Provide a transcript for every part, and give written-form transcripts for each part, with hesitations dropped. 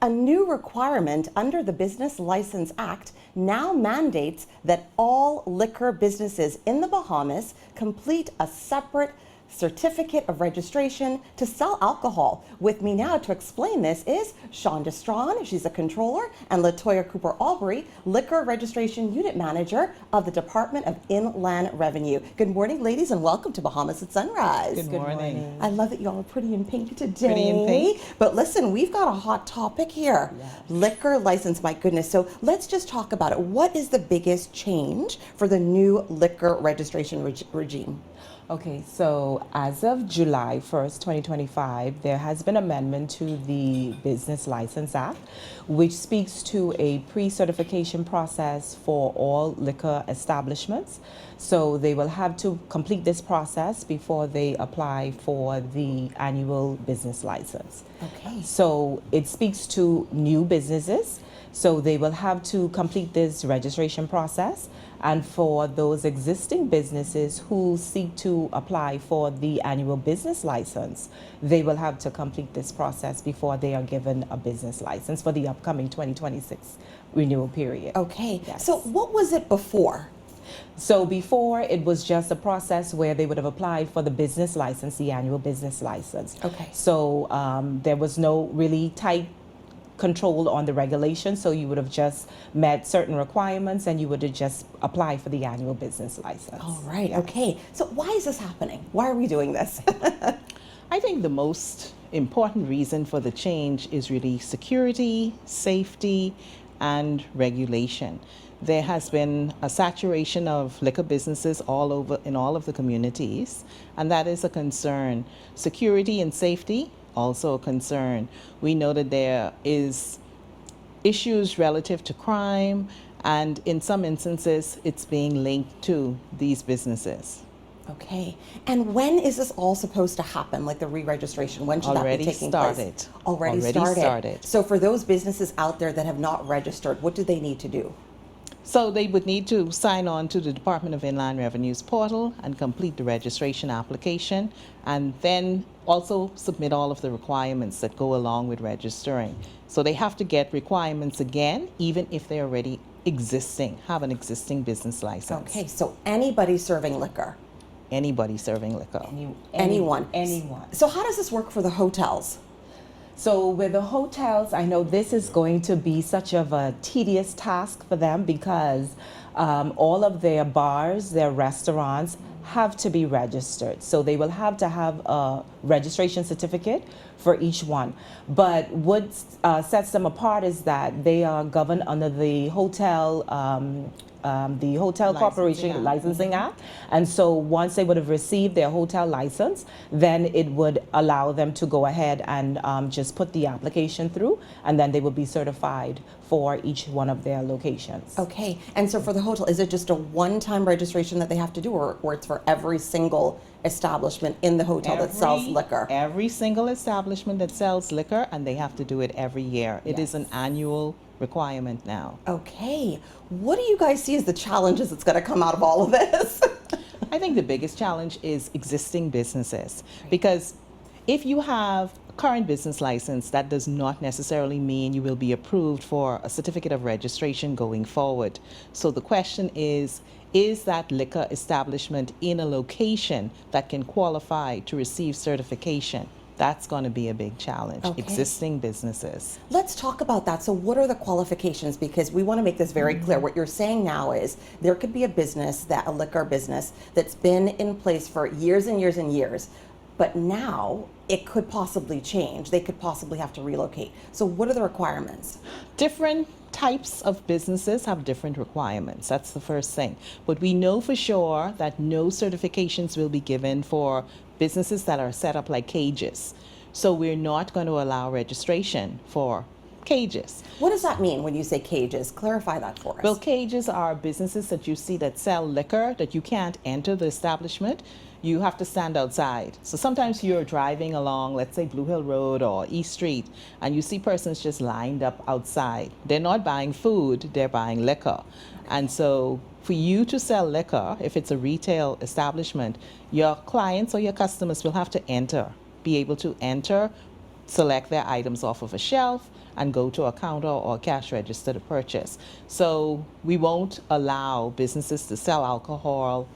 a new requirement under the Business License Act now mandates that all liquor businesses in the Bahamas complete a separate certificate of registration to sell alcohol. With me now to explain this is Shonda Strawn, she's a controller, and Latoya Cooper Albury, liquor registration unit manager of the Department of Inland Revenue. Good morning, ladies, and welcome to Bahamas at Sunrise. Good morning. I love that you all are pretty in pink today. Pretty in pink. But listen, we've got a hot topic here. Yes. Liquor license, my goodness. So let's just talk about it. What is the biggest change for the new liquor registration regime? Okay, so as of July 1st, 2025, there has been amendment to the Business License Act, which speaks to a pre-certification process for all liquor establishments. So they will have to complete this process before they apply for the annual business license. Okay. So it speaks to new businesses. So they will have to complete this registration process. And for those existing businesses who seek to apply for the annual business license, they will have to complete this process before they are given a business license for the upcoming 2026 renewal period. Okay. Yes. So what was it before? So before, it was just a process where they would have applied for the business license, the annual business license. Okay. So there was no really tight control on the regulation, so you would have just met certain requirements and you would have just applied for the annual business license. All right. Yes. Okay. So why is this happening? Why are we doing this? I think the most important reason for the change is really security, safety, and regulation. There has been a saturation of liquor businesses all over in all of the communities, and that is a concern. Security and safety, also a concern. We know that there is issues relative to crime, and in some instances, it's being linked to these businesses. Okay. And when is this all supposed to happen, like the re-registration? When should that be taking place? Already started. So for those businesses out there that have not registered, what do they need to do? So they would need to sign on to the Department of Inland Revenue's portal and complete the registration application, and then also submit all of the requirements that go along with registering. So they have to get requirements again, even if they already have an existing business license. Okay, so anybody serving liquor? Anybody serving liquor. Anyone? Anyone. So how does this work for the hotels? So with the hotels, I know this is going to be such of a tedious task for them because all of their bars, their restaurants have to be registered. So they will have to have a registration certificate for each one. But what sets them apart is that they are governed under the Hotel Corporation Licensing Act. And so once they would have received their hotel license, then it would allow them to go ahead and just put the application through, and then they would be certified for each one of their locations. Okay, and so for the hotel, is it just a one-time registration that they have to do, or it's for every single establishment in the hotel that sells liquor? Every single establishment that sells liquor, and they have to do it every year. It is an annual requirement now. Okay, what do you guys see as the challenges that's going to come out of all of this? I think the biggest challenge is existing businesses, because if you have a current business license, that does not necessarily mean you will be approved for a certificate of registration going forward. So the question is that liquor establishment in a location that can qualify to receive certification? That's going to be a big challenge. Okay. Existing businesses. Let's talk about that. So what are the qualifications? Because we want to make this very clear. What you're saying now is there could be a liquor business that's been in place for years and years and years, but now it could possibly change. They could possibly have to relocate. So what are the requirements? Different types of businesses have different requirements. That's the first thing. But we know for sure that no certifications will be given for businesses that are set up like cages. So we're not going to allow registration for cages. What does that mean when you say cages? Clarify that for us. Well, cages are businesses that you see that sell liquor that you can't enter the establishment. You have to stand outside. So sometimes you're driving along, let's say Blue Hill Road or East Street, and you see persons just lined up outside. They're not buying food, they're buying liquor. And so for you to sell liquor, if it's a retail establishment, your clients or your customers will have to be able to enter, select their items off of a shelf, and go to a counter or cash register to purchase. So we won't allow businesses to sell alcohol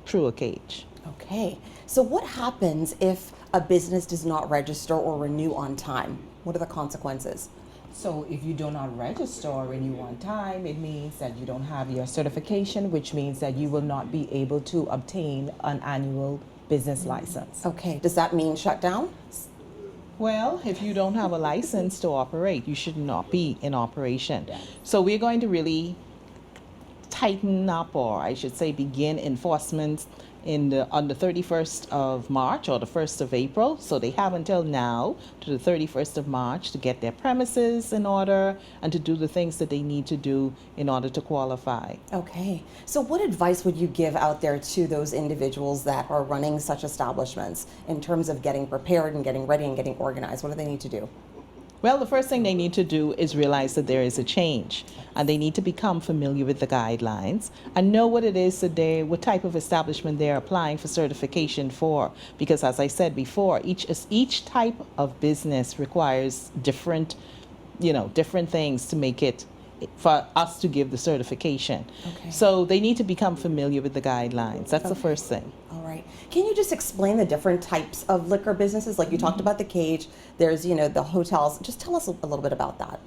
through a cage. Okay. So what happens if a business does not register or renew on time? What are the consequences? So if you do not register or renew on time, it means that you don't have your certification, which means that you will not be able to obtain an annual business license. Okay. Does that mean shut down? Well, if you don't have a license to operate, you should not be in operation. So we're going to really tighten up, or I should say begin enforcement on the 31st of March or the 1st of April. So they have until now to the 31st of March to get their premises in order and to do the things that they need to do in order to qualify. Okay. So what advice would you give out there to those individuals that are running such establishments in terms of getting prepared and getting ready and getting organized? What do they need to do? Well, the first thing they need to do is realize that there is a change, and they need to become familiar with the guidelines and know what it is that what type of establishment they're applying for certification for. Because as I said before, each type of business requires different things to make it for us to give the certification. Okay. So they need to become familiar with the guidelines. That's the first thing. All right. Can you just explain the different types of liquor businesses? Like you talked about the cage, there's, the hotels. Just tell us a little bit about that.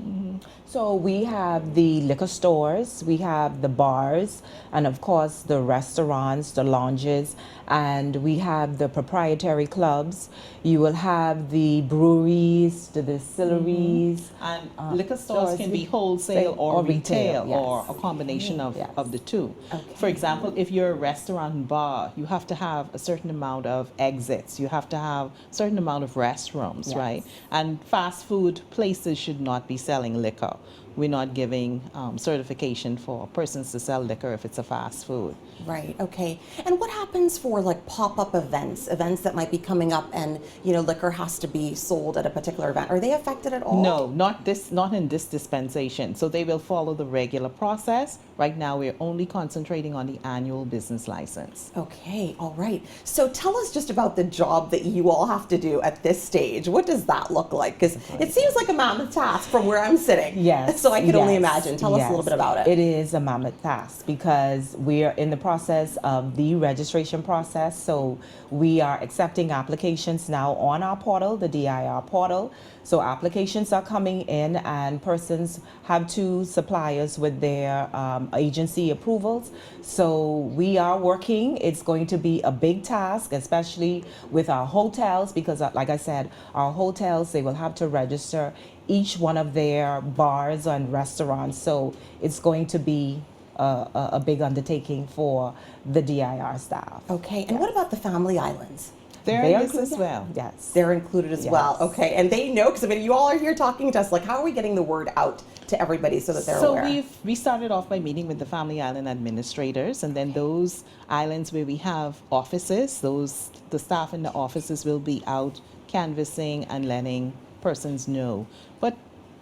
So we have the liquor stores, we have the bars, and of course the restaurants, the lounges, and we have the proprietary clubs. You will have the breweries, the distilleries. And liquor stores can be wholesale or retail, yes. or a combination Yes. of the two. Okay. For example, if you're a restaurant and bar, you have to have a certain amount of exits. You have to have a certain amount of restrooms, Yes. right? And fast food places should not be selling liquor. We're not giving certification for persons to sell liquor if it's a fast food. Right. Okay. And what happens for like pop-up events that might be coming up and, liquor has to be sold at a particular event? Are they affected at all? No, not in this dispensation. So they will follow the regular process. Right now, we're only concentrating on the annual business license. Okay. All right. So tell us just about the job that you all have to do at this stage. What does that look like? Because it seems like a mammoth task from where I'm sitting. Yes. So I could only yes, imagine. Tell us a little yes. bit about it. It is a mammoth task because we are in the process of the registration process. So we are accepting applications now on our portal, the DIR portal. So applications are coming in and persons have to supply us with their agency approvals. So we are working. It's going to be a big task, especially with our hotels, because like I said, our hotels, they will have to register each one of their bars and restaurants. So it's going to be a big undertaking for the DIR staff. Okay. And what about the family islands? They're in this as well. Yes. They're included as well. Okay. And they know, because you all are here talking to us, like, how are we getting the word out to everybody so that they're aware? So we started off by meeting with the family island administrators, and then those islands where we have offices, the staff in the offices will be out canvassing and letting persons know. But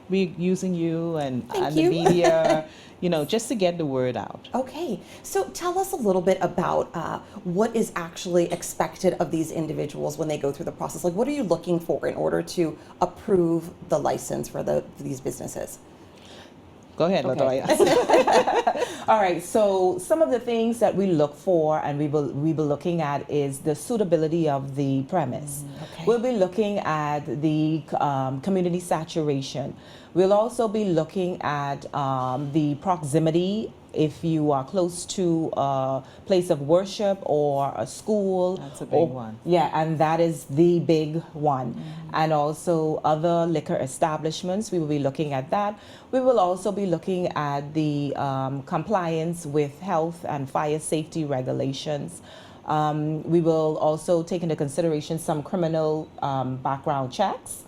we're using you and you. the media, just to get the word out. Okay, so tell us a little bit about what is actually expected of these individuals when they go through the process. Like, what are you looking for in order to approve the license for these businesses? Go ahead, Okay. Latoya. All right, so some of the things that we look for and we will be looking at is the suitability of the premise. Okay. We'll be looking at the community saturation. We'll also be looking at the proximity, if you are close to a place of worship or a school. That's a big one. Yeah, and that is the big one. And also other liquor establishments, we will be looking at that. We will also be looking at the compliance with health and fire safety regulations. We will also take into consideration some criminal background checks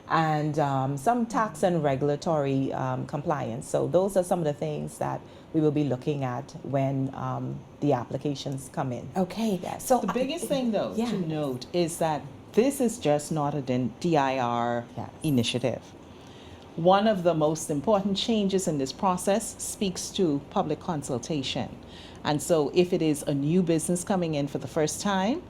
and some tax and regulatory compliance. So those are some of the things that we will be looking at when the applications come in. Okay, Yes. so The biggest thing, though, Yeah. to note is that this is just not a DIR Yes. initiative. One of the most important changes in this process speaks to public consultation. And so if it is a new business coming in for the first time,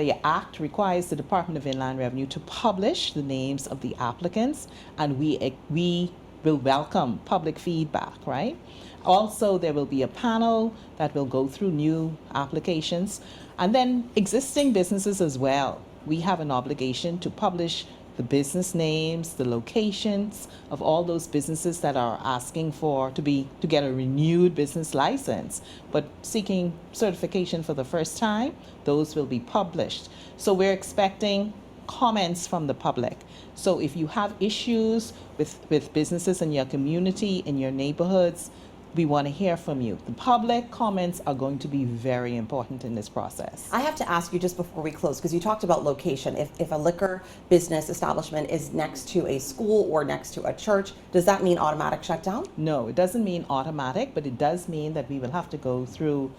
the Act requires the Department of Inland Revenue to publish the names of the applicants, and we will welcome public feedback, right? Also, there will be a panel that will go through new applications, and then existing businesses as well. We have an obligation to publish the business names, the locations of all those businesses that are asking to get a renewed business license, but seeking certification for the first time. Those will be published. So we're expecting comments from the public. So if you have issues with businesses in your community, in your neighborhoods, we want to hear from you. The public comments are going to be very important in this process. I have to ask you just before we close, because you talked about location. If a liquor business establishment is next to a school or next to a church, does that mean automatic shutdown? No, it doesn't mean automatic, but it does mean that we will have to go through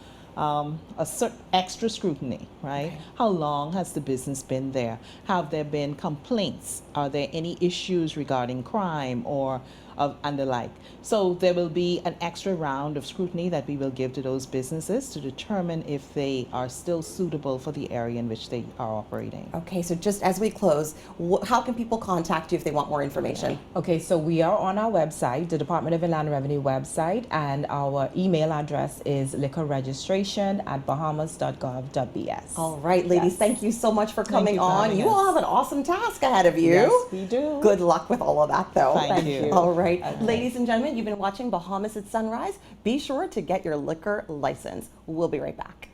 extra scrutiny, right? Okay. How long has the business been there? Have there been complaints? Are there any issues regarding crime or and the like? So there will be an extra round of scrutiny that we will give to those businesses to determine if they are still suitable for the area in which they are operating. Okay, so just as we close, how can people contact you if they want more information? Okay, so we are on our website, the Department of Inland Revenue website, and our email address is liquorregistration@bahamas.gov.bs. All right, ladies, Yes. thank you so much for coming you for on. having You us. all have an awesome task ahead of you. Yes, we do. Good luck with all of that, though. Thank you. All right. Okay. Ladies and gentlemen, you've been watching Bahamas at Sunrise. Be sure to get your liquor license. We'll be right back.